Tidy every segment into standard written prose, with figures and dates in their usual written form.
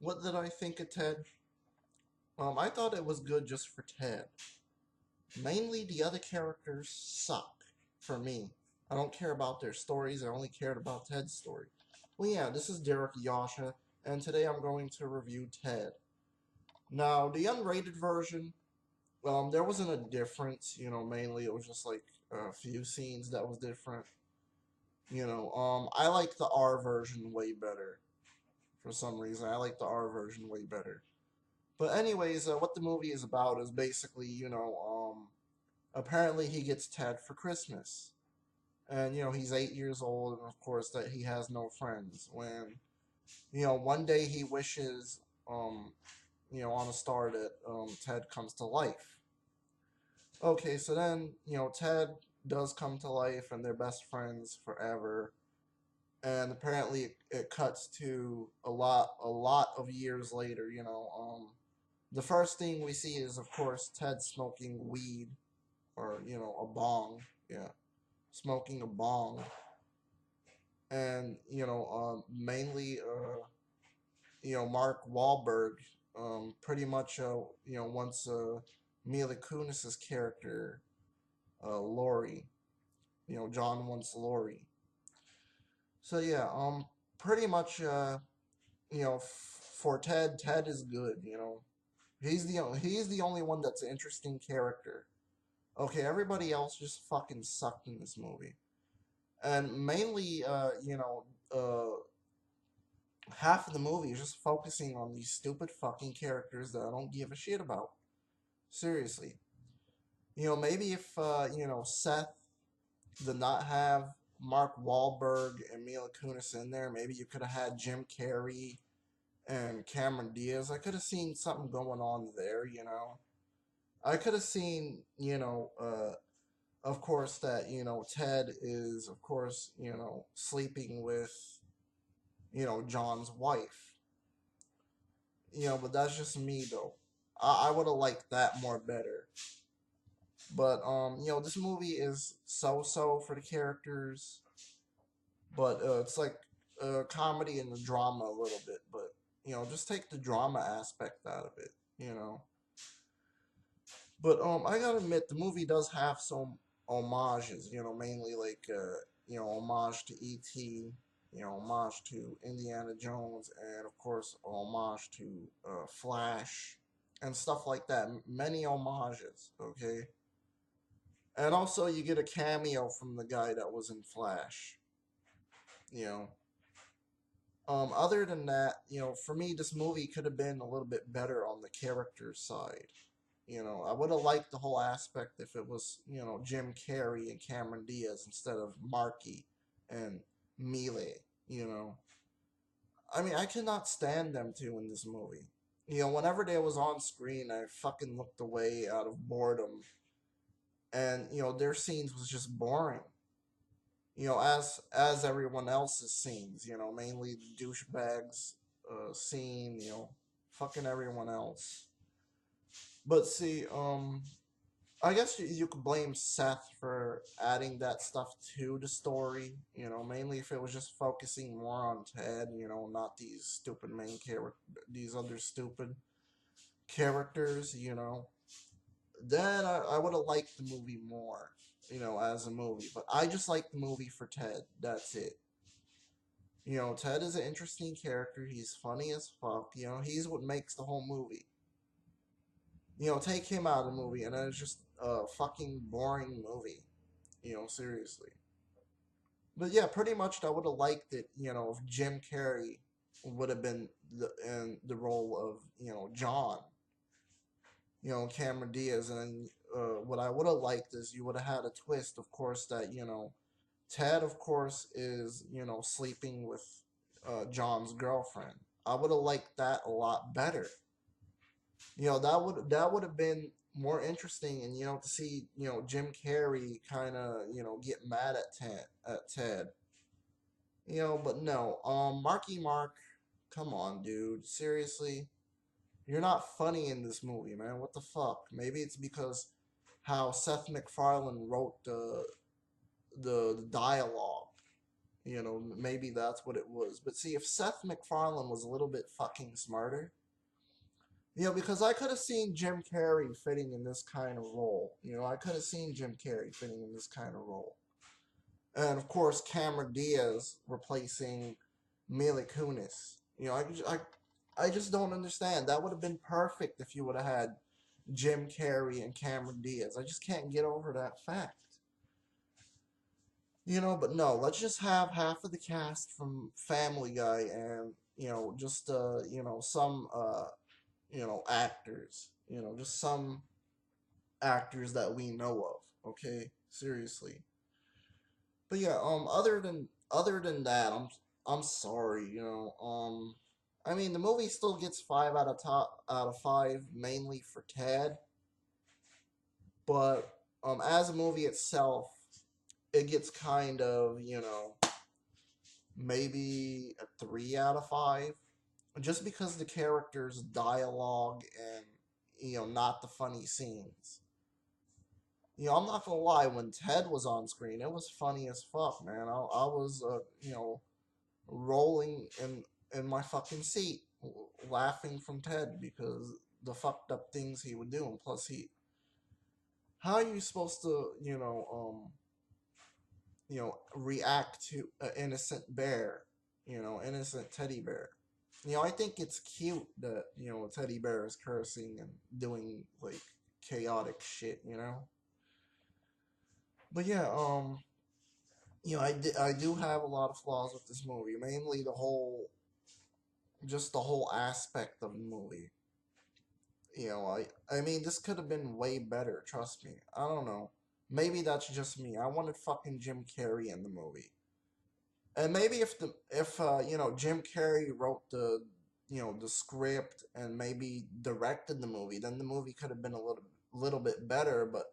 What did I think of Ted? I thought it was good just for Ted. Mainly, the other characters suck for me. I don't care about their stories. I only cared about Ted's story. Well, yeah, this is Derrick Yasha, and today I'm going to review Ted. Now, the unrated version, there wasn't a difference. Mainly it was just like a few scenes that was different. I like the R version way better for some reason. I like the R version way better. But anyways, what the movie is about is basically, apparently he gets Ted for Christmas. And, he's 8 years old, and of course that he has no friends. When, one day he wishes, on a star that Ted comes to life. Okay, so then, Ted does come to life, and they're best friends forever. And apparently it cuts to a lot of years later. The first thing we see is, of course, Ted smoking weed, or a bong. Yeah, smoking a bong, and mainly Mark Wahlberg, pretty much wants Mila Kunis's character, Lori. John wants Lori. So yeah, pretty much for Ted, Ted is good. He's the only one that's an interesting character. Okay, everybody else just fucking sucked in this movie. And mainly, half of the movie is just focusing on these stupid fucking characters that I don't give a shit about. Seriously. Maybe if, Seth did not have Mark Wahlberg and Mila Kunis in there, maybe you could have had Jim Carrey and Cameron Diaz. I could have seen something going on there. I could have seen, of course, that, Ted is, of course, sleeping with, John's wife. But that's just me, though. I would have liked that more better. But, this movie is so-so for the characters. But it's like a comedy and a drama a little bit. But, just take the drama aspect out of it. But I gotta admit, the movie does have some homages. Mainly like homage to E.T., homage to Indiana Jones, and of course, homage to Flash and stuff like that. Many homages. Okay, and also you get a cameo from the guy that was in Flash. You know. Other than that, for me, this movie could have been a little bit better on the character side. I would have liked the whole aspect if it was, Jim Carrey and Cameron Diaz instead of Marky and Melee, you know. I mean, I cannot stand them two in this movie. Whenever they was on screen, I fucking looked away out of boredom. And, their scenes was just boring. As everyone else's scenes, mainly the douchebags scene, fucking everyone else. But see, I guess you could blame Seth for adding that stuff to the story. Mainly if it was just focusing more on Ted. Not these stupid main character, these other stupid characters. Then I would have liked the movie more. As a movie, but I just like the movie for Ted. That's it. Ted is an interesting character. He's funny as fuck. He's what makes the whole movie. Take him out of the movie, and it's just a fucking boring movie. Seriously. But yeah, pretty much I would have liked it, if Jim Carrey would have been in the role of, John, Cameron Diaz. And then what I would have liked is you would have had a twist, of course, that, Ted, of course, is, sleeping with John's girlfriend. I would have liked that a lot better. That would have been more interesting, and to see Jim Carrey kind of get mad at Ted. But no, Marky Mark, come on, dude, seriously, you're not funny in this movie, man. What the fuck? Maybe it's because how Seth MacFarlane wrote the dialogue. Maybe that's what it was. But see, if Seth MacFarlane was a little bit fucking smarter, because I could have seen Jim Carrey fitting in this kind of role. I could have seen Jim Carrey fitting in this kind of role. And of course, Cameron Diaz replacing Mila Kunis. I just don't understand. That would have been perfect if you would have had Jim Carrey and Cameron Diaz. I just can't get over that fact. But no, let's just have half of the cast from Family Guy and, just, some, actors. Just some actors that we know of. Okay? Seriously. But yeah, other than that, I'm sorry, I mean the movie still gets 5 out of 5, mainly for Ted, but as a movie itself, it gets kind of, maybe a 3 out of 5, just because the characters' dialogue and not the funny scenes. I'm not gonna lie. When Ted was on screen, it was funny as fuck, man. I was, rolling in my fucking seat, laughing from Ted because the fucked up things he would do, and plus how are you supposed to, react to an innocent bear, innocent teddy bear. I think it's cute that a teddy bear is cursing and doing like chaotic shit, But yeah, I do have a lot of flaws with this movie. Mainly just the whole aspect of the movie. I mean, this could have been way better. Trust me. I don't know. Maybe that's just me. I wanted fucking Jim Carrey in the movie. And maybe if Jim Carrey wrote the script and maybe directed the movie, then the movie could have been a little bit better. But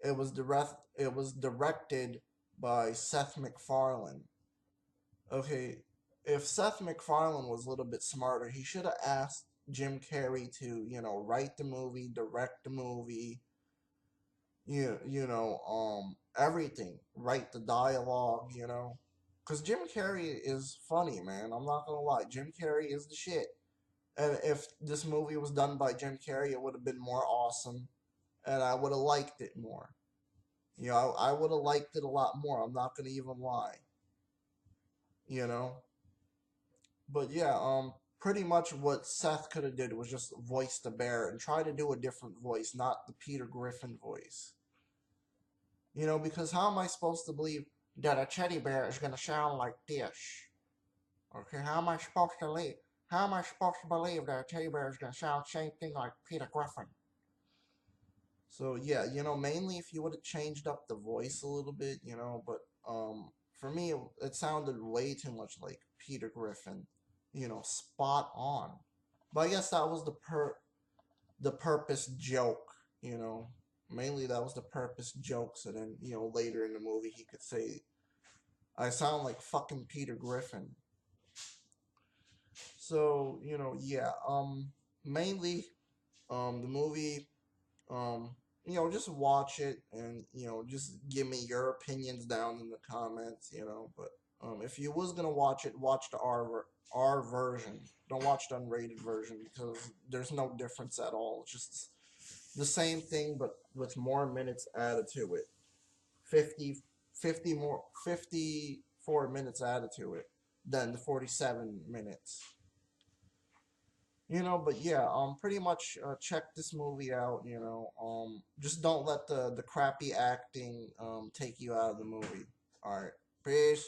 it was directed by Seth MacFarlane. Okay, if Seth MacFarlane was a little bit smarter, he should have asked Jim Carrey to, write the movie, direct the movie, everything, write the dialogue, because Jim Carrey is funny, man. I'm not gonna lie, Jim Carrey is the shit. And if this movie was done by Jim Carrey, it would have been more awesome, and I would have liked it more. I would have liked it a lot more. I'm not gonna even lie, you know. But yeah, pretty much what Seth could have did was just voice the bear and try to do a different voice, not the Peter Griffin voice. Because how am I supposed to believe that a teddy bear is gonna sound like this? Okay, how am I supposed to believe? How am I supposed to believe that a teddy bear is gonna sound same thing like Peter Griffin? So yeah, mainly if you would have changed up the voice a little bit, but for me it sounded way too much like Peter Griffin, spot on. But I guess that was the purpose joke, you know. Mainly that was the purpose joke, so then, later in the movie he could say I sound like fucking Peter Griffin. So, yeah, mainly the movie, um, just watch it and, just give me your opinions down in the comments, but if you was gonna watch it, watch the R version. Don't watch the unrated version because there's no difference at all. It's just the same thing but with more minutes added to it. 50, 54 minutes added to it than the 47 minutes. But yeah, pretty much check this movie out. Just don't let the crappy acting take you out of the movie. All right, peace.